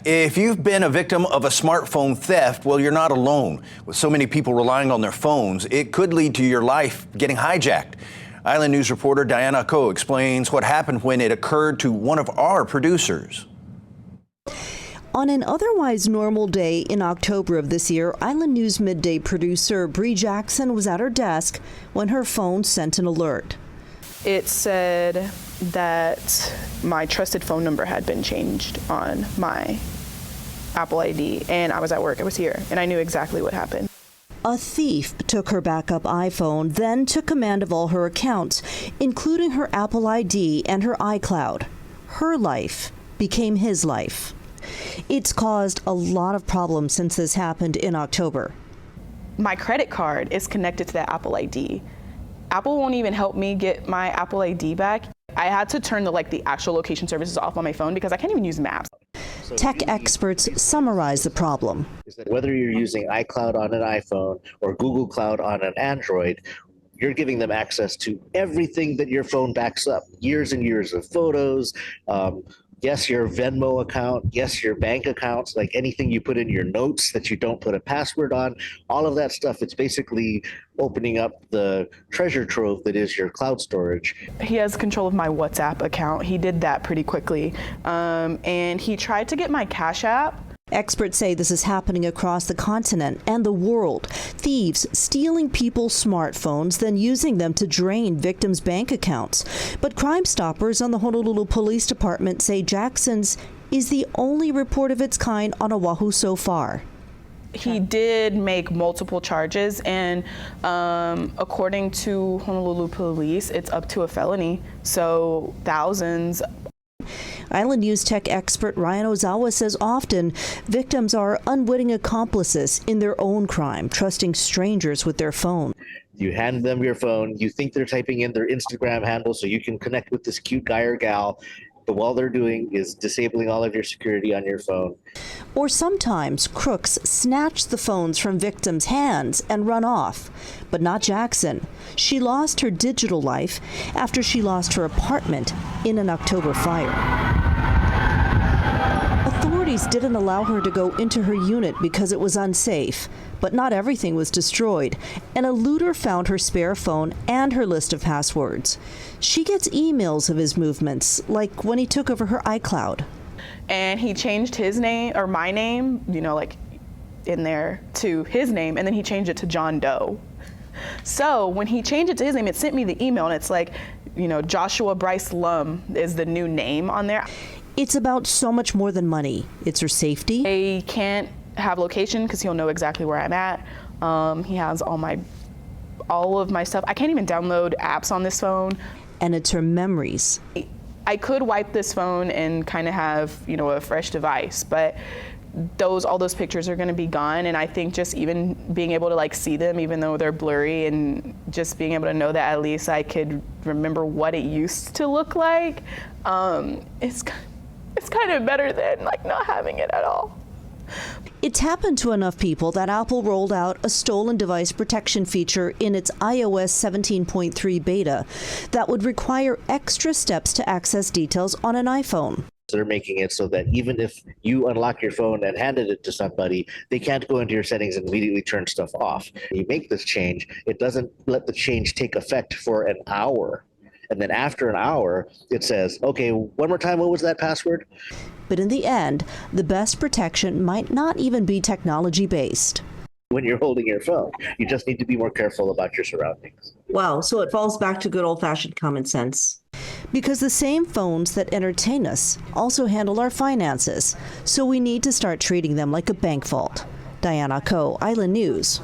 If you've been a victim of a smartphone theft, well, you're not alone. With so many people relying on their phones, it could lead to your life getting hijacked. Island News reporter Diana Coe explains what happened when it occurred to one of our producers. On an otherwise normal day in October of this year, Island News Midday producer Bree Jackson was at her desk when her phone sent an alert. It said that my trusted phone number had been changed on my Apple ID, and I was at work. I was here, and I knew exactly what happened. A thief took her backup iPhone, then took command of all her accounts, including her Apple ID and her iCloud. Her life became his life. It's caused a lot of problems since this happened in October. My credit card is connected to that Apple ID. Apple won't even help me get my Apple ID back. I had to turn the actual location services off on my phone because I can't even use maps. Tech experts summarize the problem. Whether you're using iCloud on an iPhone or Google Cloud on an Android, you're giving them access to everything that your phone backs up. Years and years of photos, yes, your Venmo account, yes, your bank accounts, like anything you put in your notes that you don't put a password on, all of that stuff. It's basically opening up the treasure trove that is your cloud storage. He has control of my WhatsApp account. He did that pretty quickly. And he tried to get my Cash App. Experts say this is happening across the continent and the world. Thieves stealing people's smartphones, then using them to drain victims' bank accounts. But Crime Stoppers on the Honolulu Police Department say Jackson's is the only report of its kind on Oahu so far. He did make multiple charges, and according to Honolulu Police, it's up to a felony, so thousands. Island News tech expert Ryan Ozawa says often victims are unwitting accomplices in their own crime, trusting strangers with their phone. You hand them your phone, you think they're typing in their Instagram handle so you can connect with this cute guy or gal, but all they're doing is disabling all of your security on your phone. Or sometimes crooks snatch the phones from victims' hands and run off. But not Jackson. She lost her digital life after she lost her apartment in an October fire. Authorities didn't allow her to go into her unit because it was unsafe. But not everything was destroyed, and a looter found her spare phone and her list of passwords. She gets emails of his movements, like when he took over her iCloud. And he changed his name, or my name, in there, to his name, and then he changed it to John Doe. So when he changed it to his name, it sent me the email, and it's like, Joshua Bryce Lum is the new name on there. It's about so much more than money. It's her safety. I can't have location because he'll know exactly where I'm at. He has all of my stuff. I can't even download apps on this phone. And it's her memories. I could wipe this phone and kind of have, a fresh device, but all those pictures are going to be gone. And I think just even being able to see them, even though they're blurry, and just being able to know that at least I could remember what it used to look like, it's kind of better than not having it at all. It's happened to enough people that Apple rolled out a stolen device protection feature in its iOS 17.3 beta that would require extra steps to access details on an iPhone. They're making it so that even if you unlock your phone and handed it to somebody, they can't go into your settings and immediately turn stuff off. You make this change, it doesn't let the change take effect for an hour. And then after an hour, it says, okay, one more time, what was that password? But in the end, the best protection might not even be technology-based. When you're holding your phone, you just need to be more careful about your surroundings. Wow, so it falls back to good old-fashioned common sense. Because the same phones that entertain us also handle our finances, so we need to start treating them like a bank vault. Diana Coe, Island News.